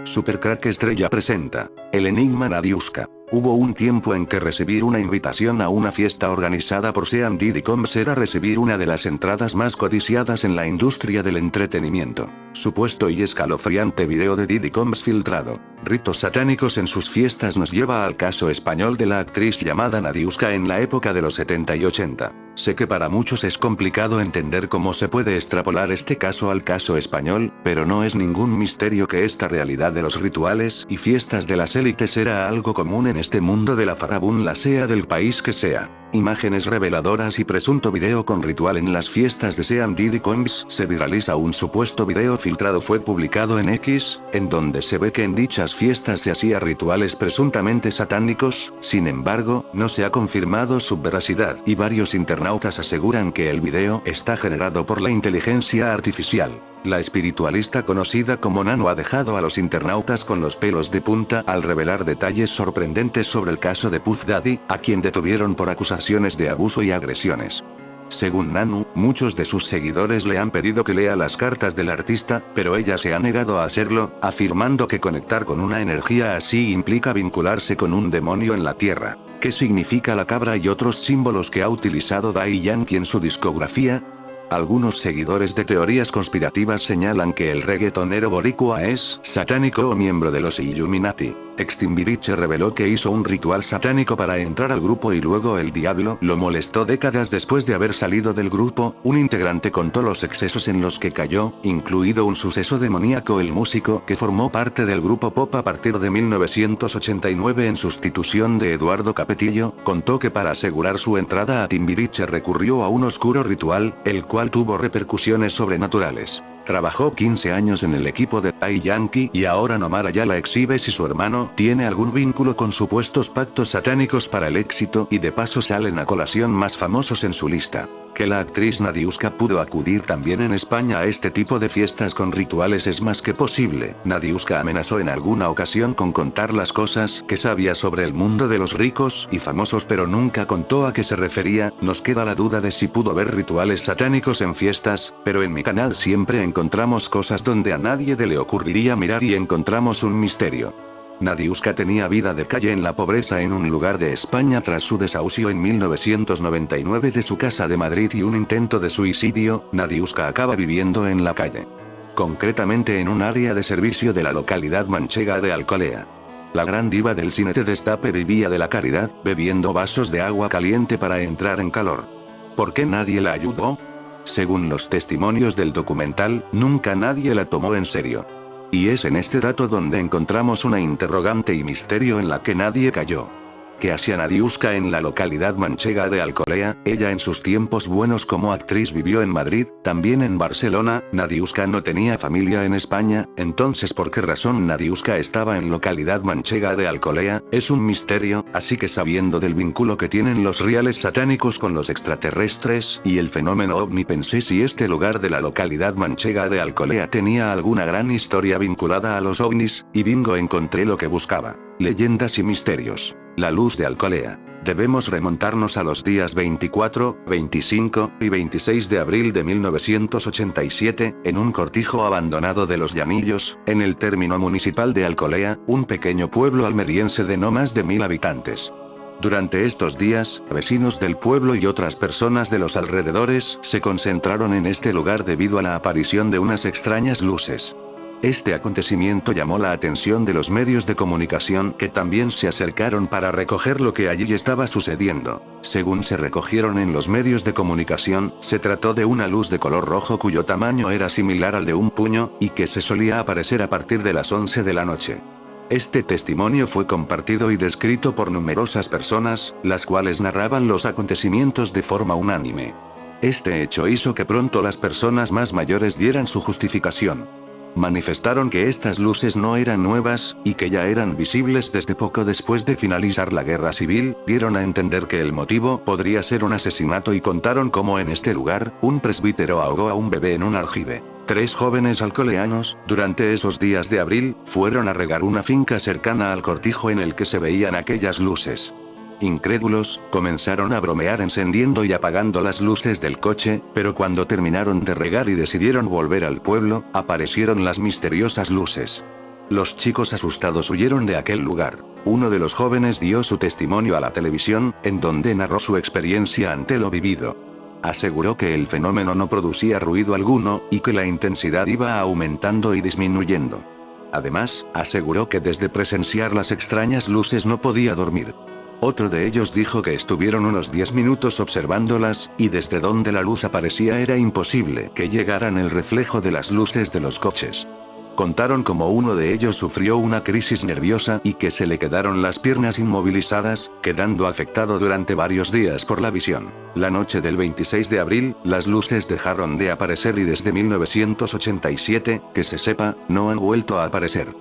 Supercrack Estrella presenta El Enigma Nadiuska. Hubo un tiempo en que recibir una invitación a una fiesta organizada por Sean Diddy Combs era recibir una de las entradas más codiciadas en la industria del entretenimiento. Supuesto y escalofriante video de Diddy Combs filtrado. Ritos satánicos en sus fiestas nos lleva al caso español de la actriz llamada Nadiuska en la época de los 70 y 80. Sé que para muchos es complicado entender cómo se puede extrapolar este caso al caso español, pero no es ningún misterio que esta realidad de los rituales y fiestas de las élites era algo común en este mundo de la farabunla, sea del país que sea. Imágenes reveladoras y presunto video con ritual en las fiestas de Sean Diddy Combs. Se viraliza un supuesto video filtrado, fue publicado en X, en donde se ve que en dichas fiestas se hacía rituales presuntamente satánicos. Sin embargo, no se ha confirmado su veracidad y varios internautas aseguran que el video está generado por la inteligencia artificial. La espiritualista conocida como Nano ha dejado a los internautas con los pelos de punta al revelar detalles sorprendentes sobre el caso de Puff Daddy, a quien detuvieron por acusaciones de abuso y agresiones. Según Nanu, muchos de sus seguidores le han pedido que lea las cartas del artista, pero ella se ha negado a hacerlo, afirmando que conectar con una energía así implica vincularse con un demonio en la tierra. ¿Qué significa la cabra y otros símbolos que ha utilizado Daddy Yankee en su discografía? Algunos seguidores de teorías conspirativas señalan que el reggaetonero boricua es satánico o miembro de los Illuminati. Extimbiriche reveló que hizo un ritual satánico para entrar al grupo y luego el diablo lo molestó décadas después de haber salido del grupo. Un integrante contó los excesos en los que cayó, incluido un suceso demoníaco. El músico que formó parte del grupo pop a partir de 1989 en sustitución de Eduardo Capetillo, contó que para asegurar su entrada a Timbiriche recurrió a un oscuro ritual, el cual tuvo repercusiones sobrenaturales. Trabajó 15 años en el equipo de Daddy Yankee y ahora Nomar Ayala exhibe si su hermano tiene algún vínculo con supuestos pactos satánicos para el éxito, y de paso salen a colación más famosos en su lista. Que la actriz Nadiuska pudo acudir también en España a este tipo de fiestas con rituales es más que posible. Nadiuska amenazó en alguna ocasión con contar las cosas que sabía sobre el mundo de los ricos y famosos, pero nunca contó a qué se refería. Nos queda la duda de si pudo haber rituales satánicos en fiestas, pero en mi canal siempre encontramos cosas donde a nadie le ocurriría mirar y encontramos un misterio. Nadiuska tenía vida de calle en la pobreza en un lugar de España tras su desahucio en 1999 de su casa de Madrid y un intento de suicidio. Nadiuska acaba viviendo en la calle. Concretamente en un área de servicio de la localidad manchega de Alcolea. La gran diva del cine Te Destape vivía de la caridad, bebiendo vasos de agua caliente para entrar en calor. ¿Por qué nadie la ayudó? Según los testimonios del documental, nunca nadie la tomó en serio. Y es en este dato donde encontramos una interrogante y misterio en la que nadie cayó. ¿Qué hacía Nadiuska en la localidad manchega de Alcolea? Ella en sus tiempos buenos como actriz vivió en Madrid, también en Barcelona. Nadiuska no tenía familia en España, entonces ¿por qué razón Nadiuska estaba en localidad manchega de Alcolea? Es un misterio, así que sabiendo del vínculo que tienen los rituales satánicos con los extraterrestres y el fenómeno ovni, pensé si este lugar de la localidad manchega de Alcolea tenía alguna gran historia vinculada a los ovnis, y bingo, encontré lo que buscaba. Leyendas y misterios. La luz de Alcolea. Debemos remontarnos a los días 24, 25 y 26 de abril de 1987, en un cortijo abandonado de Los Llanillos, en el término municipal de Alcolea, un pequeño pueblo almeriense de no más de 1000 habitantes. Durante estos días, vecinos del pueblo y otras personas de los alrededores se concentraron en este lugar debido a la aparición de unas extrañas luces. Este acontecimiento llamó la atención de los medios de comunicación, que también se acercaron para recoger lo que allí estaba sucediendo. Según se recogieron en los medios de comunicación, se trató de una luz de color rojo cuyo tamaño era similar al de un puño, y que se solía aparecer a partir de las 11 de la noche. Este testimonio fue compartido y descrito por numerosas personas, las cuales narraban los acontecimientos de forma unánime. Este hecho hizo que pronto las personas más mayores dieran su justificación. Manifestaron que estas luces no eran nuevas, y que ya eran visibles desde poco después de finalizar la guerra civil. Dieron a entender que el motivo podría ser un asesinato y contaron cómo en este lugar, un presbítero ahogó a un bebé en un aljibe. 3 jóvenes alcoleanos, durante esos días de abril, fueron a regar una finca cercana al cortijo en el que se veían aquellas luces. Incrédulos, comenzaron a bromear encendiendo y apagando las luces del coche, pero cuando terminaron de regar y decidieron volver al pueblo, aparecieron las misteriosas luces. Los chicos asustados huyeron de aquel lugar. Uno de los jóvenes dio su testimonio a la televisión, en donde narró su experiencia ante lo vivido. Aseguró que el fenómeno no producía ruido alguno, y que la intensidad iba aumentando y disminuyendo. Además, aseguró que desde presenciar las extrañas luces no podía dormir. Otro de ellos dijo que estuvieron unos 10 minutos observándolas, y desde donde la luz aparecía era imposible que llegaran el reflejo de las luces de los coches. Contaron cómo uno de ellos sufrió una crisis nerviosa y que se le quedaron las piernas inmovilizadas, quedando afectado durante varios días por la visión. La noche del 26 de abril, las luces dejaron de aparecer y desde 1987, que se sepa, no han vuelto a aparecer.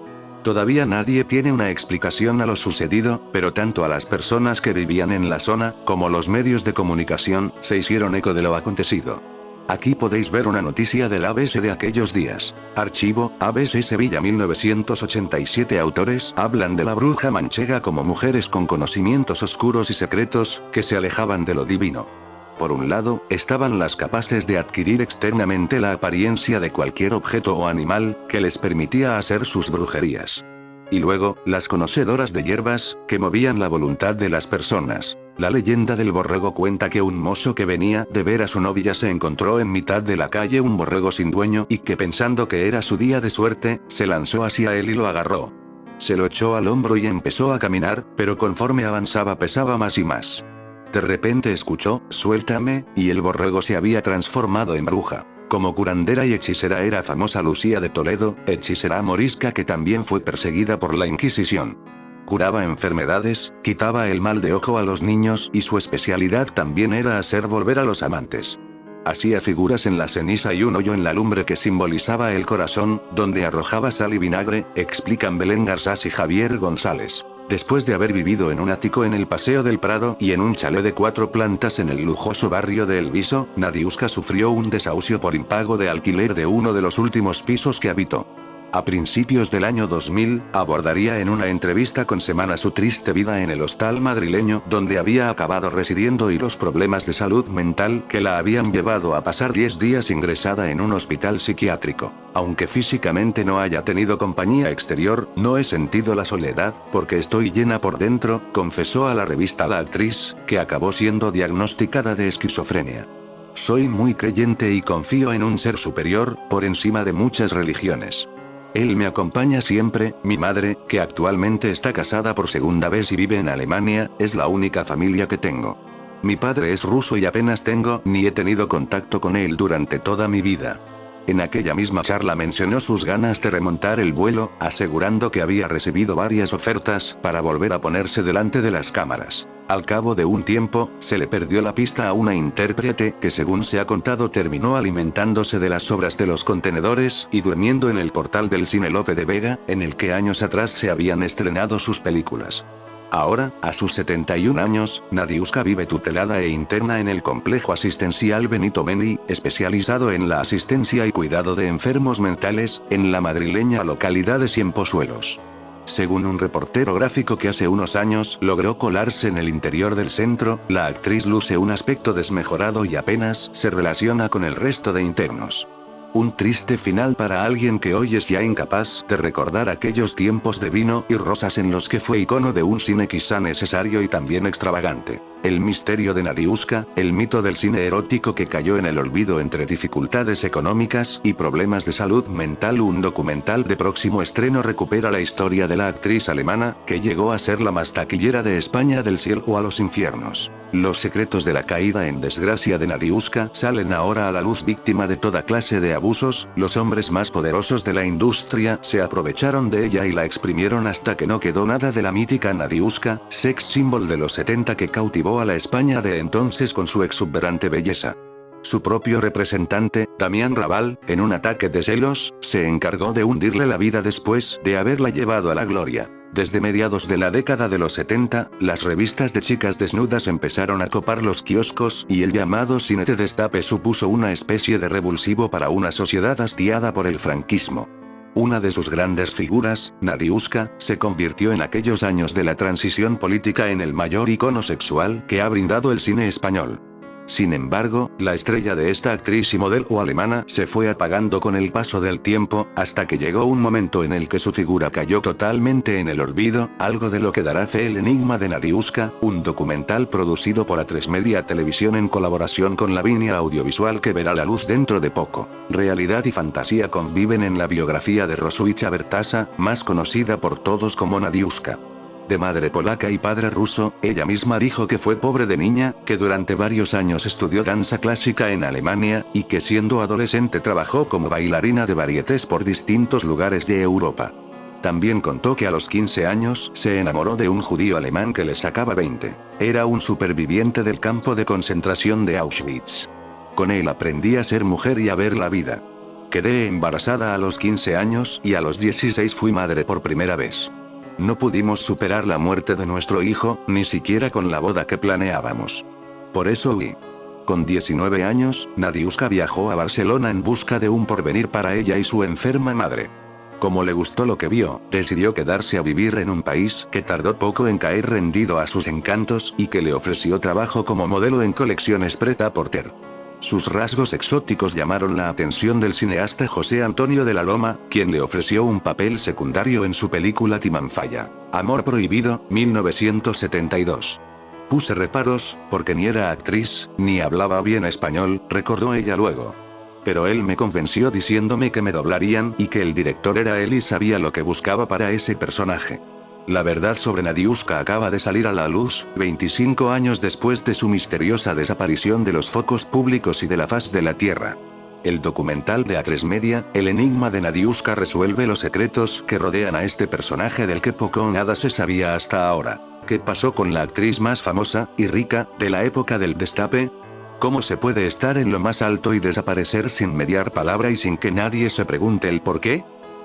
Todavía nadie tiene una explicación a lo sucedido, pero tanto a las personas que vivían en la zona, como los medios de comunicación, se hicieron eco de lo acontecido. Aquí podéis ver una noticia del ABC de aquellos días. Archivo, ABC Sevilla 1987. Autores hablan de la bruja manchega como mujeres con conocimientos oscuros y secretos, que se alejaban de lo divino. Por un lado, estaban las capaces de adquirir externamente la apariencia de cualquier objeto o animal, que les permitía hacer sus brujerías. Y luego, las conocedoras de hierbas, que movían la voluntad de las personas. La leyenda del borrego cuenta que un mozo que venía de ver a su novia se encontró en mitad de la calle un borrego sin dueño y que pensando que era su día de suerte, se lanzó hacia él y lo agarró. Se lo echó al hombro y empezó a caminar, pero conforme avanzaba pesaba más y más. De repente escuchó, «Suéltame», y el borrego se había transformado en bruja. Como curandera y hechicera era famosa Lucía de Toledo, hechicera morisca que también fue perseguida por la Inquisición. Curaba enfermedades, quitaba el mal de ojo a los niños y su especialidad también era hacer volver a los amantes. Hacía figuras en la ceniza y un hoyo en la lumbre que simbolizaba el corazón, donde arrojaba sal y vinagre, explican Belén Garzás y Javier González. Después de haber vivido en un ático en el Paseo del Prado y en un chalet de 4 plantas en el lujoso barrio de El Viso, Nadiuska sufrió un desahucio por impago de alquiler de uno de los últimos pisos que habitó. A principios del año 2000, abordaría en una entrevista con Semana su triste vida en el hostal madrileño donde había acabado residiendo y los problemas de salud mental que la habían llevado a pasar 10 días ingresada en un hospital psiquiátrico. Aunque físicamente no haya tenido compañía exterior, no he sentido la soledad, porque estoy llena por dentro, confesó a la revista la actriz, que acabó siendo diagnosticada de esquizofrenia. Soy muy creyente y confío en un ser superior, por encima de muchas religiones. Él me acompaña siempre. Mi madre, que actualmente está casada por segunda vez y vive en Alemania, es la única familia que tengo. Mi padre es ruso y apenas tengo ni he tenido contacto con él durante toda mi vida. En aquella misma charla mencionó sus ganas de remontar el vuelo, asegurando que había recibido varias ofertas para volver a ponerse delante de las cámaras. Al cabo de un tiempo, se le perdió la pista a una intérprete que, según se ha contado, terminó alimentándose de las sobras de los contenedores y durmiendo en el portal del cine Lope de Vega, en el que años atrás se habían estrenado sus películas. Ahora, a sus 71 años, Nadiuska vive tutelada e interna en el complejo asistencial Benito Meni, especializado en la asistencia y cuidado de enfermos mentales, en la madrileña localidad de Ciempozuelos. Según un reportero gráfico que hace unos años logró colarse en el interior del centro, la actriz luce un aspecto desmejorado y apenas se relaciona con el resto de internos. Un triste final para alguien que hoy es ya incapaz de recordar aquellos tiempos de vino y rosas en los que fue icono de un cine quizá necesario y también extravagante. El misterio de Nadiuska, el mito del cine erótico que cayó en el olvido entre dificultades económicas y problemas de salud mental. Un documental de próximo estreno recupera la historia de la actriz alemana, que llegó a ser la más taquillera de España. Del cielo a los infiernos. Los secretos de la caída en desgracia de Nadiuska salen ahora a la luz. Víctima de toda clase de abusos, los hombres más poderosos de la industria se aprovecharon de ella y la exprimieron hasta que no quedó nada de la mítica Nadiuska, sex symbol de los 70 que cautivó a la España de entonces con su exuberante belleza. Su propio representante, Damián Raval, en un ataque de celos, se encargó de hundirle la vida después de haberla llevado a la gloria. Desde mediados de la década de los 70, las revistas de chicas desnudas empezaron a copar los kioscos y el llamado cine de destape supuso una especie de revulsivo para una sociedad hastiada por el franquismo. Una de sus grandes figuras, Nadiuska, se convirtió en aquellos años de la transición política en el mayor icono sexual que ha brindado el cine español. Sin embargo, la estrella de esta actriz y modelo alemana se fue apagando con el paso del tiempo, hasta que llegó un momento en el que su figura cayó totalmente en el olvido, algo de lo que dará fe El enigma de Nadiuska, un documental producido por A3 Media Televisión en colaboración con Lavinia Audiovisual que verá la luz dentro de poco. Realidad y fantasía conviven en la biografía de Roswitha Bertasa, más conocida por todos como Nadiuska. De madre polaca y padre ruso, ella misma dijo que fue pobre de niña, que durante varios años estudió danza clásica en Alemania, y que siendo adolescente trabajó como bailarina de varietés por distintos lugares de Europa. También contó que a los 15 años se enamoró de un judío alemán que le sacaba 20. Era un superviviente del campo de concentración de Auschwitz. Con él aprendí a ser mujer y a ver la vida. Quedé embarazada a los 15 años y a los 16 fui madre por primera vez. No pudimos superar la muerte de nuestro hijo, ni siquiera con la boda que planeábamos. Por eso huí. Con 19 años, Nadiuska viajó a Barcelona en busca de un porvenir para ella y su enferma madre. Como le gustó lo que vio, decidió quedarse a vivir en un país que tardó poco en caer rendido a sus encantos y que le ofreció trabajo como modelo en colecciones Pret-a-Porter. Sus rasgos exóticos llamaron la atención del cineasta José Antonio de la Loma, quien le ofreció un papel secundario en su película Timanfaya, Amor Prohibido, 1972. Puse reparos, porque ni era actriz, ni hablaba bien español, recordó ella luego. Pero él me convenció diciéndome que me doblarían y que el director era él y sabía lo que buscaba para ese personaje. La verdad sobre Nadiuska acaba de salir a la luz, 25 años después de su misteriosa desaparición de los focos públicos y de la faz de la Tierra. El documental de A3 Media, El enigma de Nadiuska, resuelve los secretos que rodean a este personaje del que poco o nada se sabía hasta ahora. ¿Qué pasó con la actriz más famosa y rica de la época del Destape? ¿Cómo se puede estar en lo más alto y desaparecer sin mediar palabra y sin que nadie se pregunte el por qué?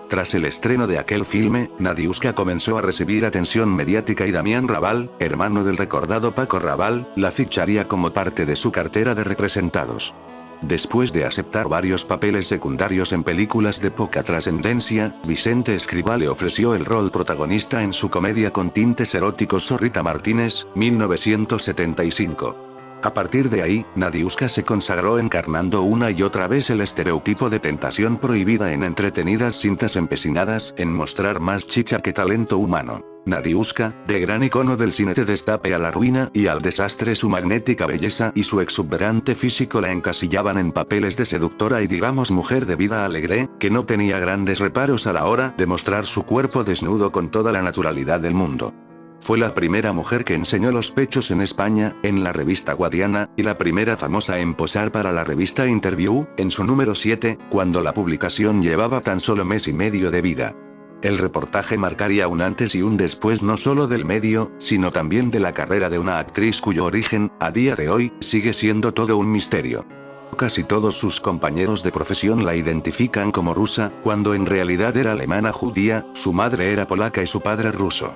Tras el estreno de aquel filme, Nadiuska comenzó a recibir atención mediática y Damián Raval, hermano del recordado Paco Raval, la ficharía como parte de su cartera de representados. Después de aceptar varios papeles secundarios en películas de poca trascendencia, Vicente Escrivá le ofreció el rol protagonista en su comedia con tintes eróticos Zorrita Martínez, 1975. A partir de ahí, Nadiuska se consagró encarnando una y otra vez el estereotipo de tentación prohibida en entretenidas cintas empecinadas en mostrar más chicha que talento humano. Nadiuska, de gran icono del cine de Destape a la ruina y al desastre, su magnética belleza y su exuberante físico la encasillaban en papeles de seductora y digamos mujer de vida alegre, que no tenía grandes reparos a la hora de mostrar su cuerpo desnudo con toda la naturalidad del mundo. Fue la primera mujer que enseñó los pechos en España, en la revista Guadiana, y la primera famosa en posar para la revista Interview, en su número 7, cuando la publicación llevaba tan solo mes y medio de vida. El reportaje marcaría un antes y un después no solo del medio, sino también de la carrera de una actriz cuyo origen, a día de hoy, sigue siendo todo un misterio. Casi todos sus compañeros de profesión la identifican como rusa, cuando en realidad era alemana judía, su madre era polaca y su padre ruso.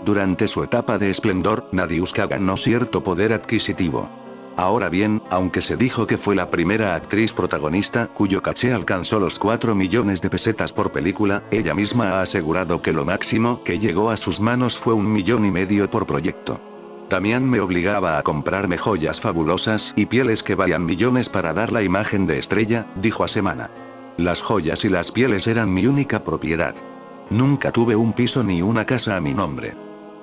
Durante su etapa de esplendor, Nadiuska ganó cierto poder adquisitivo. Ahora bien, aunque se dijo que fue la primera actriz protagonista cuyo caché alcanzó los 4 millones de pesetas por película, ella misma ha asegurado que lo máximo que llegó a sus manos fue 1,5 millones por proyecto. Damián me obligaba a comprarme joyas fabulosas y pieles que valían millones para dar la imagen de estrella, dijo a Semana. Las joyas y las pieles eran mi única propiedad. Nunca tuve un piso ni una casa a mi nombre.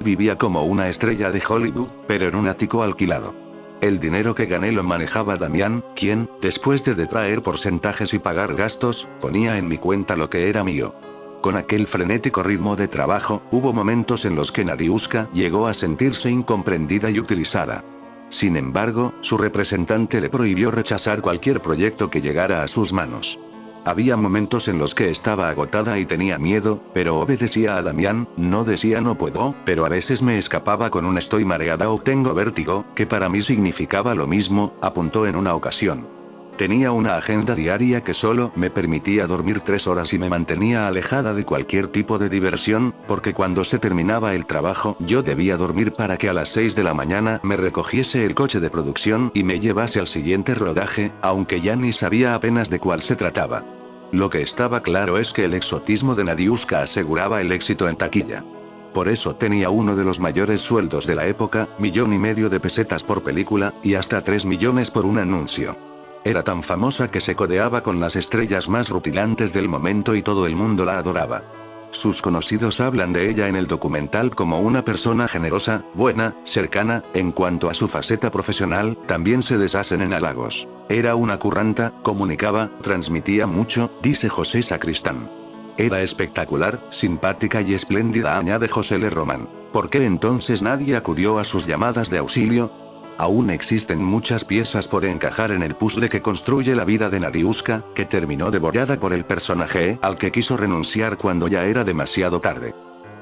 Vivía como una estrella de Hollywood, pero en un ático alquilado. El dinero que gané lo manejaba Damián, quien, después de detraer porcentajes y pagar gastos, ponía en mi cuenta lo que era mío. Con aquel frenético ritmo de trabajo, hubo momentos en los que Nadiuska llegó a sentirse incomprendida y utilizada. Sin embargo, su representante le prohibió rechazar cualquier proyecto que llegara a sus manos. Había momentos en los que estaba agotada y tenía miedo, pero obedecía a Damián, no decía no puedo, pero a veces me escapaba con un estoy mareada o tengo vértigo, que para mí significaba lo mismo, apuntó en una ocasión. Tenía una agenda diaria que solo me permitía dormir 3 horas y me mantenía alejada de cualquier tipo de diversión, porque cuando se terminaba el trabajo yo debía dormir para que a las 6 de la mañana me recogiese el coche de producción y me llevase al siguiente rodaje, aunque ya ni sabía apenas de cuál se trataba. Lo que estaba claro es que el exotismo de Nadiuska aseguraba el éxito en taquilla. Por eso tenía uno de los mayores sueldos de la época, 1,5 millones de pesetas por película, y hasta 3 millones por un anuncio. Era tan famosa que se codeaba con las estrellas más rutilantes del momento y todo el mundo la adoraba. Sus conocidos hablan de ella en el documental como una persona generosa, buena, cercana. En cuanto a su faceta profesional, también se deshacen en halagos. Era una curranta, comunicaba, transmitía mucho, dice José Sacristán. Era espectacular, simpática y espléndida, añade José L. Román. ¿Por qué entonces nadie acudió a sus llamadas de auxilio? Aún existen muchas piezas por encajar en el puzzle que construye la vida de Nadiuska, que terminó devorada por el personaje al que quiso renunciar cuando ya era demasiado tarde.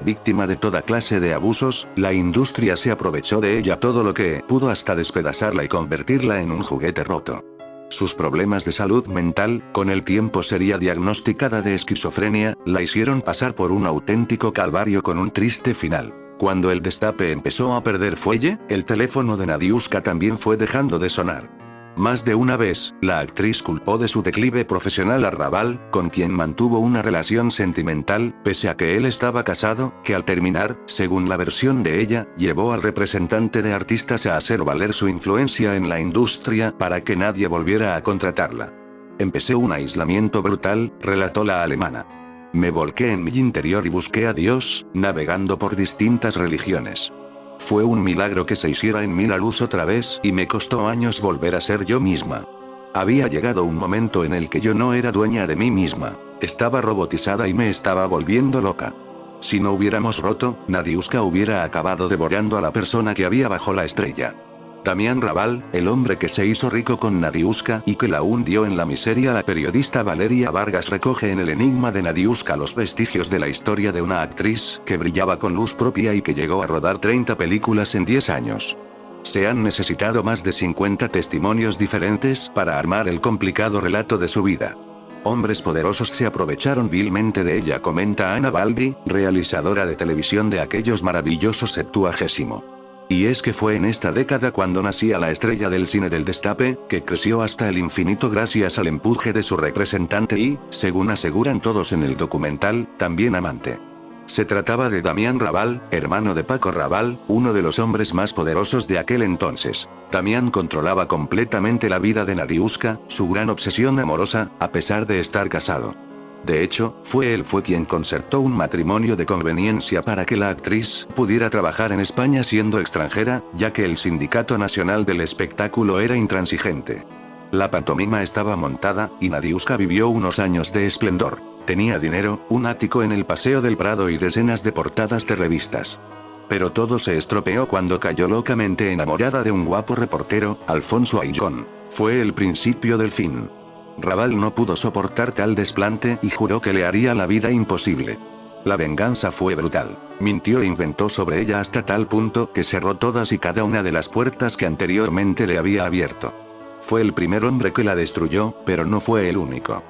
Víctima de toda clase de abusos, la industria se aprovechó de ella todo lo que pudo hasta despedazarla y convertirla en un juguete roto. Sus problemas de salud mental, con el tiempo sería diagnosticada de esquizofrenia, la hicieron pasar por un auténtico calvario con un triste final. Cuando el destape empezó a perder fuelle, el teléfono de Nadiuska también fue dejando de sonar. Más de una vez, la actriz culpó de su declive profesional a Raval, con quien mantuvo una relación sentimental, pese a que él estaba casado, que al terminar, según la versión de ella, llevó al representante de artistas a hacer valer su influencia en la industria para que nadie volviera a contratarla. Empecé un aislamiento brutal, relató la alemana. Me volqué en mi interior y busqué a Dios, navegando por distintas religiones. Fue un milagro que se hiciera en mí la luz otra vez y me costó años volver a ser yo misma. Había llegado un momento en el que yo no era dueña de mí misma, estaba robotizada y me estaba volviendo loca. Si no hubiéramos roto, Nadiuska hubiera acabado devorando a la persona que había bajo la estrella. Damián Raval, el hombre que se hizo rico con Nadiuska y que la hundió en la miseria. La periodista Valeria Vargas recoge en El enigma de Nadiuska los vestigios de la historia de una actriz que brillaba con luz propia y que llegó a rodar 30 películas en 10 años. Se han necesitado más de 50 testimonios diferentes para armar el complicado relato de su vida. Hombres poderosos se aprovecharon vilmente de ella, comenta Ana Baldi, realizadora de televisión de aquellos maravillosos 70. Y es que fue en esta década cuando nacía la estrella del cine del destape, que creció hasta el infinito gracias al empuje de su representante y, según aseguran todos en el documental, también amante. Se trataba de Damián Raval, hermano de Paco Raval, uno de los hombres más poderosos de aquel entonces. Damián controlaba completamente la vida de Nadiuska, su gran obsesión amorosa, a pesar de estar casado. De hecho, él fue quien concertó un matrimonio de conveniencia para que la actriz pudiera trabajar en España siendo extranjera, ya que el Sindicato Nacional del Espectáculo era intransigente. La pantomima estaba montada, y Nadiuska vivió unos años de esplendor. Tenía dinero, un ático en el Paseo del Prado y decenas de portadas de revistas. Pero todo se estropeó cuando cayó locamente enamorada de un guapo reportero, Alfonso Ayllón. Fue el principio del fin. Raval no pudo soportar tal desplante y juró que le haría la vida imposible. La venganza fue brutal. Mintió e inventó sobre ella hasta tal punto que cerró todas y cada una de las puertas que anteriormente le había abierto. Fue el primer hombre que la destruyó, pero no fue el único.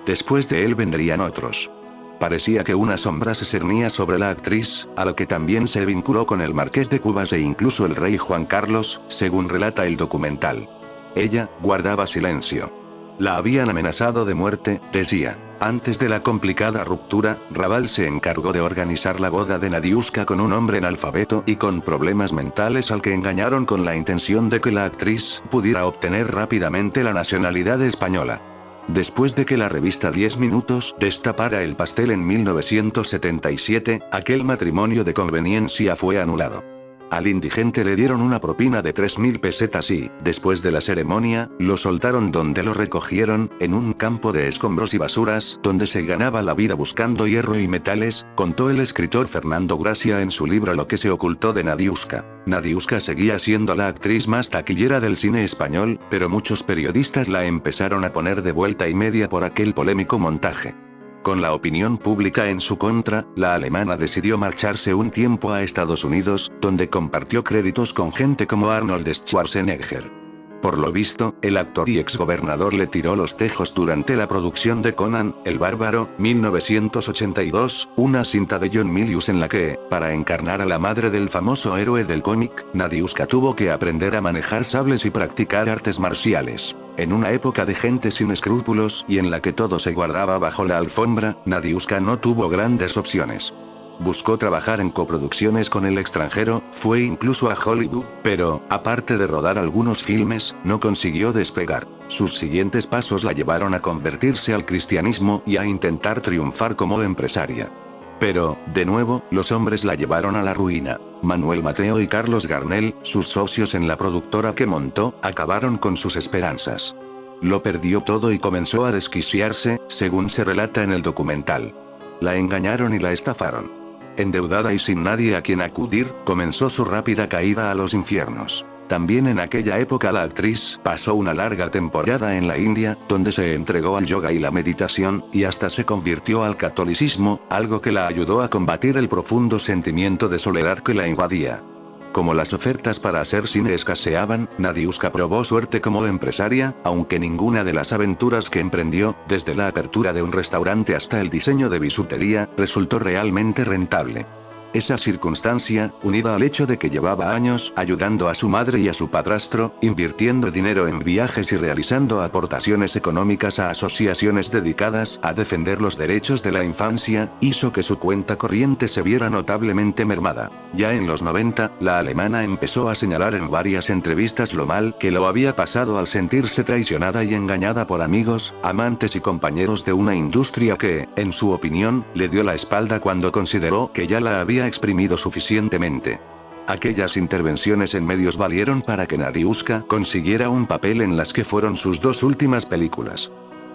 Después de él vendrían otros. Parecía que una sombra se cernía sobre la actriz, a lo que también se vinculó con el Marqués de Cubas e incluso el rey Juan Carlos, según relata el documental. Ella guardaba silencio. La habían amenazado de muerte, decía. Antes de la complicada ruptura, Raval se encargó de organizar la boda de Nadiuska con un hombre analfabeto y con problemas mentales al que engañaron con la intención de que la actriz pudiera obtener rápidamente la nacionalidad española. Después de que la revista 10 Minutos destapara el pastel en 1977, aquel matrimonio de conveniencia fue anulado. Al indigente le dieron una propina de 3.000 pesetas y, después de la ceremonia, lo soltaron donde lo recogieron, en un campo de escombros y basuras, donde se ganaba la vida buscando hierro y metales, contó el escritor Fernando Gracia en su libro Lo que se ocultó de Nadiuska. Nadiuska seguía siendo la actriz más taquillera del cine español, pero muchos periodistas la empezaron a poner de vuelta y media por aquel polémico montaje. Con la opinión pública en su contra, la alemana decidió marcharse un tiempo a Estados Unidos, donde compartió créditos con gente como Arnold Schwarzenegger. Por lo visto, el actor y exgobernador le tiró los tejos durante la producción de Conan, el Bárbaro, 1982, una cinta de John Milius en la que, para encarnar a la madre del famoso héroe del cómic, Nadiuska tuvo que aprender a manejar sables y practicar artes marciales. En una época de gente sin escrúpulos y en la que todo se guardaba bajo la alfombra, Nadiuska no tuvo grandes opciones. Buscó trabajar en coproducciones con el extranjero, fue incluso a Hollywood, pero, aparte de rodar algunos filmes, no consiguió despegar. Sus siguientes pasos la llevaron a convertirse al cristianismo y a intentar triunfar como empresaria. Pero, de nuevo, los hombres la llevaron a la ruina. Manuel Mateo y Carlos Garnel, sus socios en la productora que montó, acabaron con sus esperanzas. Lo perdió todo y comenzó a desquiciarse, según se relata en el documental. La engañaron y la estafaron. Endeudada y sin nadie a quien acudir, comenzó su rápida caída a los infiernos. También en aquella época la actriz pasó una larga temporada en la India, donde se entregó al yoga y la meditación, y hasta se convirtió al catolicismo, algo que la ayudó a combatir el profundo sentimiento de soledad que la invadía. Como las ofertas para hacer cine escaseaban, Nadiuska probó suerte como empresaria, aunque ninguna de las aventuras que emprendió, desde la apertura de un restaurante hasta el diseño de bisutería, resultó realmente rentable. Esa circunstancia, unida al hecho de que llevaba años ayudando a su madre y a su padrastro, invirtiendo dinero en viajes y realizando aportaciones económicas a asociaciones dedicadas a defender los derechos de la infancia, hizo que su cuenta corriente se viera notablemente mermada. Ya en los 90, la alemana empezó a señalar en varias entrevistas lo mal que lo había pasado al sentirse traicionada y engañada por amigos, amantes y compañeros de una industria que, en su opinión, le dio la espalda cuando consideró que ya la había exprimido suficientemente. Aquellas intervenciones en medios valieron para que Nadiuska consiguiera un papel en las que fueron sus dos últimas películas.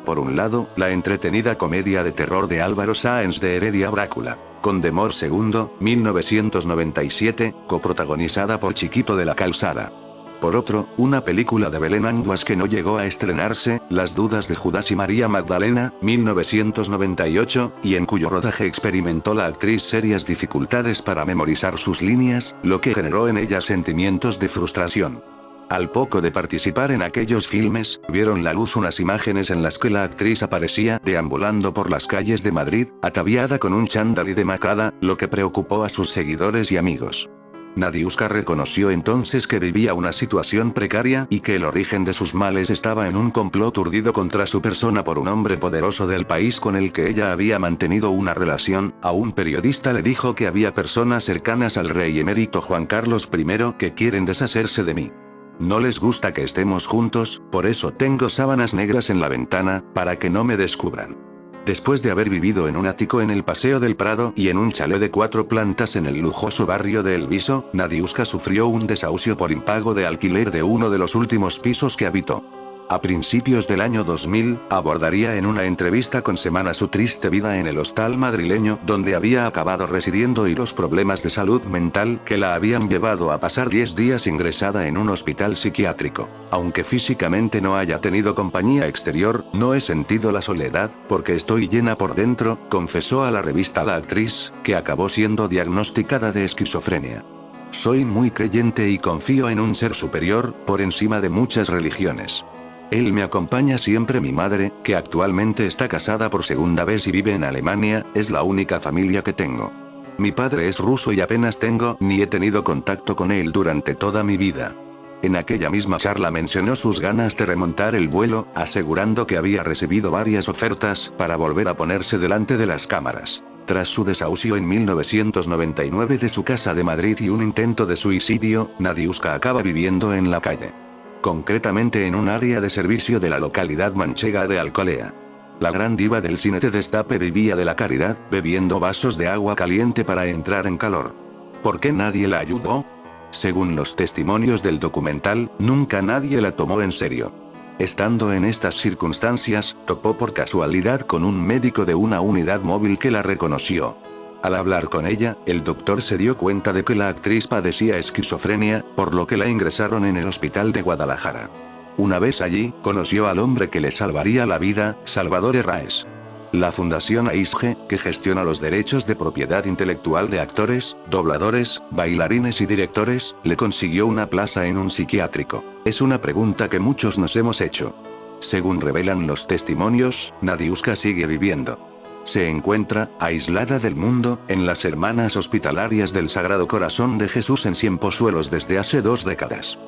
Por un lado, la entretenida comedia de terror de Álvaro Sáenz de Heredia Brácula, Condemor II, 1997, coprotagonizada por Chiquito de la Calzada. Por otro, una película de Belén Anguas que no llegó a estrenarse, Las dudas de Judas y María Magdalena, 1998, y en cuyo rodaje experimentó la actriz serias dificultades para memorizar sus líneas, lo que generó en ella sentimientos de frustración. Al poco de participar en aquellos filmes, vieron la luz unas imágenes en las que la actriz aparecía deambulando por las calles de Madrid, ataviada con un chándal y demacrada, lo que preocupó a sus seguidores y amigos. Nadiuska reconoció entonces que vivía una situación precaria y que el origen de sus males estaba en un complot urdido contra su persona por un hombre poderoso del país con el que ella había mantenido una relación. A un periodista le dijo que había personas cercanas al rey emérito Juan Carlos I que quieren deshacerse de mí. No les gusta que estemos juntos, por eso tengo sábanas negras en la ventana, para que no me descubran. Después de haber vivido en un ático en el Paseo del Prado y en un chalet de 4 plantas en el lujoso barrio de El Viso, Nadiuska sufrió un desahucio por impago de alquiler de uno de los últimos pisos que habitó. A principios del año 2000, abordaría en una entrevista con Semana su triste vida en el hostal madrileño donde había acabado residiendo y los problemas de salud mental que la habían llevado a pasar 10 días ingresada en un hospital psiquiátrico. Aunque físicamente no haya tenido compañía exterior, no he sentido la soledad, porque estoy llena por dentro, confesó a la revista la actriz, que acabó siendo diagnosticada de esquizofrenia. Soy muy creyente y confío en un ser superior, por encima de muchas religiones. Él me acompaña siempre. Mi madre, que actualmente está casada por segunda vez y vive en Alemania, es la única familia que tengo. Mi padre es ruso y apenas tengo ni he tenido contacto con él durante toda mi vida. En aquella misma charla mencionó sus ganas de remontar el vuelo, asegurando que había recibido varias ofertas para volver a ponerse delante de las cámaras. Tras su desahucio en 1999 de su casa de Madrid y un intento de suicidio, Nadiuska acaba viviendo en la calle. Concretamente en un área de servicio de la localidad manchega de Alcolea. La gran diva del cine de destape vivía de la caridad, bebiendo vasos de agua caliente para entrar en calor. ¿Por qué nadie la ayudó? Según los testimonios del documental, nunca nadie la tomó en serio. Estando en estas circunstancias, topó por casualidad con un médico de una unidad móvil que la reconoció. Al hablar con ella, el doctor se dio cuenta de que la actriz padecía esquizofrenia, por lo que la ingresaron en el hospital de Guadalajara. Una vez allí, conoció al hombre que le salvaría la vida, Salvador Herráez. La Fundación AISGE, que gestiona los derechos de propiedad intelectual de actores, dobladores, bailarines y directores, le consiguió una plaza en un psiquiátrico. Es una pregunta que muchos nos hemos hecho. Según revelan los testimonios, Nadiuska sigue viviendo. Se encuentra, aislada del mundo, en las Hermanas Hospitalarias del Sagrado Corazón de Jesús en Ciempozuelos desde hace 2 décadas.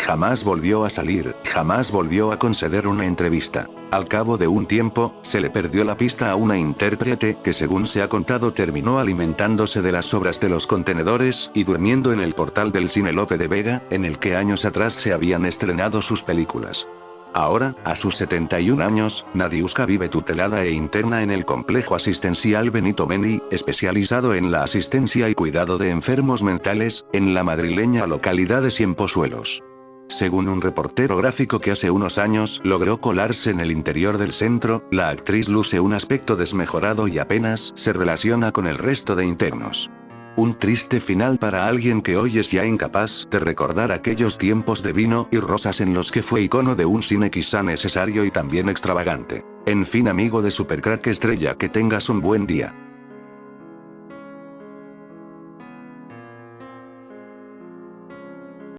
Jamás volvió a salir, jamás volvió a conceder una entrevista. Al cabo de un tiempo, se le perdió la pista a una intérprete que, según se ha contado, terminó alimentándose de las sobras de los contenedores y durmiendo en el portal del Cine Lope de Vega, en el que años atrás se habían estrenado sus películas. Ahora, a sus 71 años, Nadiuska vive tutelada e interna en el complejo asistencial Benito Meni, especializado en la asistencia y cuidado de enfermos mentales, en la madrileña localidad de Ciempozuelos. Según un reportero gráfico que hace unos años logró colarse en el interior del centro, la actriz luce un aspecto desmejorado y apenas se relaciona con el resto de internos. Un triste final para alguien que hoy es ya incapaz de recordar aquellos tiempos de vino y rosas en los que fue icono de un cine quizá necesario y también extravagante. En fin, amigo de Supercrack Estrella, que tengas un buen día.